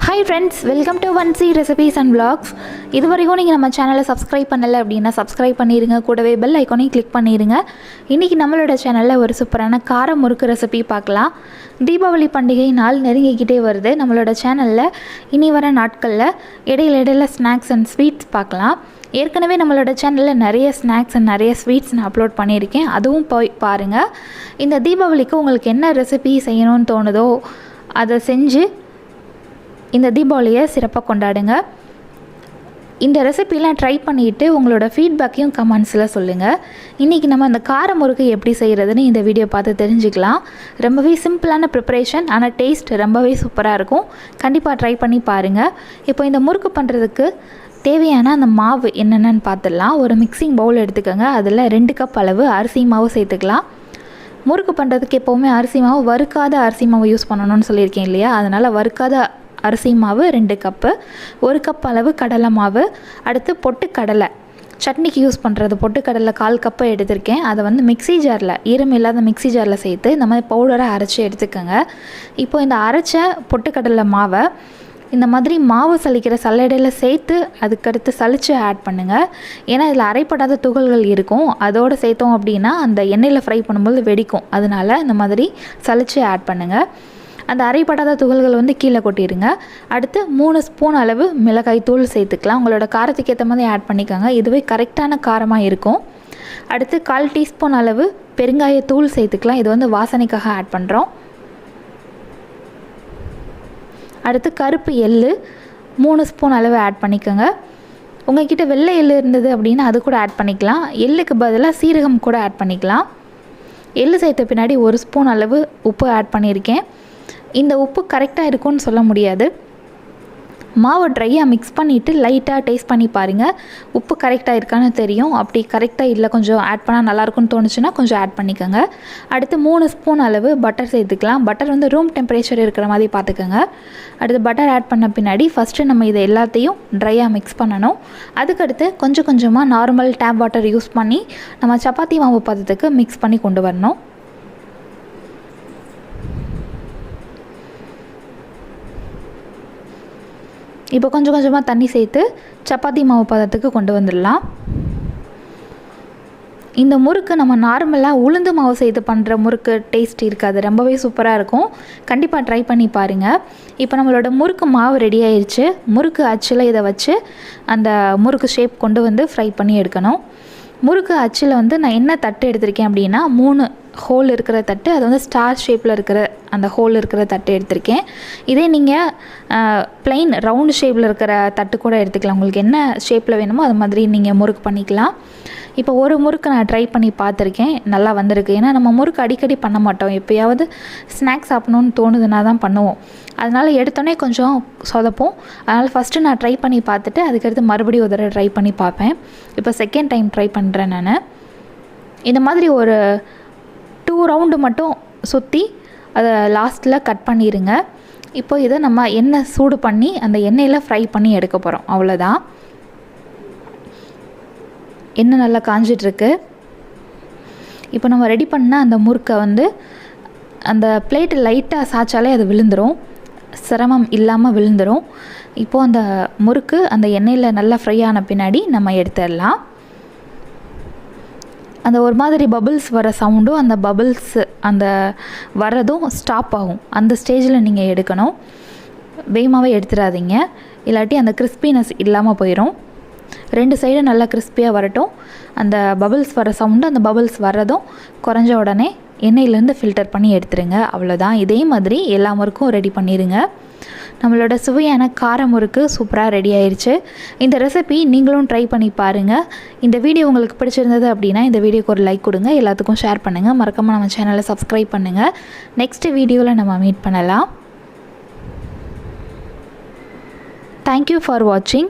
Hi friends, welcome to Tsp Recipes and Vlogs. இதுவரைக்கும் நீங்கள் நம்ம சேனலை சப்ஸ்கிரைப் பண்ணலை அப்படின்னா சப்ஸ்கிரைப் பண்ணிடுங்க, கூடவே பெல் ஐக்கானையும் கிளிக் பண்ணிடுங்க. இன்றைக்கி நம்மளோட சேனலில் ஒரு சூப்பரான கார முறுக்கு ரெசிபி பார்க்கலாம். தீபாவளி பண்டிகை நாள் நெருங்கிக்கிட்டே வருது. நம்மளோட சேனலில் இனி வர நாட்களில் இடையில ஸ்நாக்ஸ் அண்ட் ஸ்வீட்ஸ் பார்க்கலாம். ஏற்கனவே நம்மளோட சேனலில் நிறைய ஸ்நாக்ஸ் அண்ட் நிறைய ஸ்வீட்ஸ் நான் அப்லோட் பண்ணியிருக்கேன், அதுவும் போய் பாருங்கள். இந்த தீபாவளிக்கு உங்களுக்கு என்ன ரெசிபி செய்யணும்னு தோணுதோ அதை செஞ்சு இந்த தீபாவளியை சிறப்பாக கொண்டாடுங்க. இந்த ரெசிபிலாம் ட்ரை பண்ணிவிட்டு உங்களோட ஃபீட்பேக்கையும் கமெண்ட்ஸில் சொல்லுங்கள். இன்றைக்கி நம்ம அந்த கார முறுக்கு எப்படி செய்கிறதுன்னு இந்த வீடியோ பார்த்து தெரிஞ்சுக்கலாம். ரொம்பவே சிம்பிளான ப்ரிப்பரேஷன், ஆனால் டேஸ்ட் ரொம்பவே சூப்பராக இருக்கும். கண்டிப்பாக ட்ரை பண்ணி பாருங்கள். இப்போ இந்த முறுக்கு பண்ணுறதுக்கு தேவையான அந்த மாவு என்னென்னு பார்த்துடலாம். ஒரு மிக்சிங் பவுல் எடுத்துக்கோங்க. அதில் 2 கப் அளவு அரிசி மாவு சேர்த்துக்கலாம். முறுக்கு பண்ணுறதுக்கு எப்போவுமே அரிசி மாவு வறுக்காத அரிசி மாவு யூஸ் பண்ணணும்னு சொல்லியிருக்கேன் இல்லையா, அதனால் வறுக்காத அரிசி மாவு 2 கப்பு, 1 கப் அளவு கடலை மாவு, அடுத்து பொட்டுக்கடலை சட்னிக்கு யூஸ் பண்ணுறது பொட்டுக்கடலை 1/4 கப்பு எடுத்திருக்கேன். அதை மிக்ஸி ஜாரில், ஈரம் இல்லாத மிக்ஸி ஜாரில் சேர்த்து இந்த மாதிரி பவுடரை அரைச்சி எடுத்துக்கோங்க. இப்போது இந்த அரைச்ச பொட்டுக்கடலை மாவை இந்த மாதிரி மாவு சலிக்கிற சல்லடையில் சேர்த்து அதுக்கடுத்து சலித்து ஆட் பண்ணுங்கள். ஏன்னா இதில் அரைப்படாத துகள்கள் இருக்கும், அதோடு சேர்த்தோம் அப்படின்னா அந்த எண்ணெயில் ஃப்ரை பண்ணும்போது வெடிக்கும். அதனால் இந்த மாதிரி சலித்து ஆட் பண்ணுங்கள். அந்த அரைப்படாத துகள்கள் கீழே கொட்டிடுங்க. அடுத்து 3 ஸ்பூன் அளவு மிளகாய் தூள் சேர்த்துக்கலாம். உங்களோட காரத்துக்கு ஏற்ற மாதிரி ஆட் பண்ணிக்கோங்க, இதுவே கரெக்டான காரமாக இருக்கும். அடுத்து 1/4 டீஸ்பூன் அளவு பெருங்காயத்தூள் சேர்த்துக்கலாம், இது வாசனைக்காக ஆட் பண்ணுறோம். அடுத்து கருப்பு எள்ளு 3 ஸ்பூன் அளவு ஆட் பண்ணிக்கோங்க. உங்கள்கிட்ட வெள்ளை எள்ளு இருந்தது அப்படின்னா அது கூட ஆட் பண்ணிக்கலாம். எள்ளுக்கு பதிலாக சீரகம் கூட ஆட் பண்ணிக்கலாம். எள்ளு சேர்த்த பின்னாடி 1 ஸ்பூன் அளவு உப்பு ஆட் பண்ணியிருக்கேன். இந்த உப்பு கரெக்டாக இருக்கும்னு சொல்ல முடியாது. மாவு ட்ரையாக மிக்ஸ் பண்ணிவிட்டு லைட்டாக டேஸ்ட் பண்ணி பாருங்கள், உப்பு கரெக்டாக இருக்கான்னு தெரியும். அப்படி கரெக்டாக இல்லை, கொஞ்சம் ஆட் பண்ணால் நல்லாயிருக்குன்னு தோணுச்சுன்னா கொஞ்சம் ஆட் பண்ணிக்கோங்க. அடுத்து 3 ஸ்பூன் அளவு பட்டர் சேர்த்துக்கலாம். பட்டர் ரூம் டெம்பரேச்சர் இருக்கிற மாதிரி பார்த்துக்கோங்க. அடுத்து பட்டர் ஆட் பண்ண பின்னாடி ஃபஸ்ட்டு நம்ம இதை எல்லாத்தையும் ட்ரையாக மிக்ஸ் பண்ணணும். அதுக்கடுத்து கொஞ்சம் கொஞ்சமாக நார்மல் டேப் வாட்டர் யூஸ் பண்ணி நம்ம சப்பாத்தி மாவு பதத்துக்கு மிக்ஸ் பண்ணி கொண்டு வரணும். இப்போ கொஞ்சம் கொஞ்சமாக தண்ணி சேர்த்து சப்பாத்தி மாவு பதத்துக்கு கொண்டு வந்துடலாம். இந்த முறுக்கு நம்ம நார்மலாக உளுந்து மாவு சேர்த்து பண்ணுற முறுக்கு டேஸ்ட் இருக்காது, ரொம்பவே சூப்பராக இருக்கும். கண்டிப்பாக ட்ரை பண்ணி பாருங்கள். இப்போ நம்மளோட முறுக்கு மாவு ரெடி ஆயிடுச்சு. முறுக்கு அச்சில் இதை வச்சு அந்த முறுக்கு ஷேப் கொண்டு ஃப்ரை பண்ணி எடுக்கணும். முறுக்கு அச்சில் நான் என்ன தட்டு எடுத்திருக்கேன் அப்படின்னா 3 ஹோல் இருக்கிற தட்டு, அது ஸ்டார் ஷேப்பில் இருக்கிற அந்த ஹோல் இருக்கிற தட்டு எடுத்திருக்கேன். இதே நீங்கள் ப்ளைன் ரவுண்ட் ஷேப்பில் இருக்கிற தட்டு கூட எடுத்துக்கலாம். உங்களுக்கு என்ன ஷேப்பில் வேணுமோ அது மாதிரி நீங்கள் முறுக்கு பண்ணிக்கலாம். இப்போ ஒரு முறுக்கு நான் ட்ரை பண்ணி பார்த்துருக்கேன், நல்லா வந்திருக்கு. ஏன்னா நம்ம முறுக்கு அடிக்கடி பண்ண மாட்டோம், எப்போயாவது ஸ்நாக்ஸ் சாப்பிட்ணுன்னு தோணுதுன்னா தான் பண்ணுவோம். அதனால் எடுத்தோடனே கொஞ்சம் சொதப்போம். அதனால் ஃபஸ்ட்டு நான் ட்ரை பண்ணி பார்த்துட்டு அதுக்கடுத்து மறுபடியும் ஒரு தடவை ட்ரை பண்ணி பார்ப்பேன். இப்போ செகண்ட் டைம் ட்ரை பண்ணுறேன் நான். இந்த மாதிரி ஒரு 2 ரவுண்டு மட்டும் சுற்றி அதை லாஸ்ட்டில் கட் பண்ணிடுங்க. இப்போ இதை நம்ம எண்ணெய் சூடு பண்ணி அந்த எண்ணெயில் ஃப்ரை பண்ணி எடுக்க போகிறோம், அவ்வளோதான். எண்ணெய் நல்லா காஞ்சிட்ருக்கு. இப்போ நம்ம ரெடி பண்ண அந்த முறுக்கை அந்த பிளேட்டு லைட்டாக சாய்ச்சாலே அது விழுந்துடும், சிரமம் இல்லாமல் விழுந்துடும். இப்போது அந்த முறுக்கு அந்த எண்ணெயில் நல்லா ஃப்ரை ஆன பின்னாடி நம்ம எடுத்துடலாம். அந்த ஒரு மாதிரி பபிள்ஸ் வர சவுண்டும் அந்த பபிள்ஸ் அந்த வரதும் ஸ்டாப் ஆகும். அந்த ஸ்டேஜில் நீங்கள் எடுக்கணும், வேகமாகவே எடுத்துடாதீங்க, இல்லாட்டி அந்த கிறிஸ்பினஸ் இல்லாமல் போயிடும். 2 சைடும் நல்லா கிறிஸ்பியாக வரட்டும். அந்த பபிள்ஸ் வர சவுண்டு, அந்த பபிள்ஸ் வரதும் குறைஞ்ச உடனே எண்ணெயிலேருந்து ஃபில்டர் பண்ணி எடுத்துருங்க, அவ்வளோதான். இதே மாதிரி எல்லா முறுக்கும் ரெடி பண்ணிடுங்க. நம்மளோட சுவையான கார முறுக்கு சூப்பராக ரெடி ஆயிடுச்சு. இந்த ரெசிபி நீங்களும் ட்ரை பண்ணி பாருங்கள். இந்த வீடியோ உங்களுக்கு பிடிச்சிருந்தது அப்படின்னா இந்த வீடியோக்கு ஒரு லைக் கொடுங்க, எல்லாத்துக்கும் ஷேர் பண்ணுங்கள், மறக்காமல் நம்ம சேனலை சப்ஸ்கிரைப் பண்ணுங்கள். நெக்ஸ்ட் வீடியோவில் நம்ம மீட் பண்ணலாம். தேங்க்யூ ஃபார் வாட்சிங்.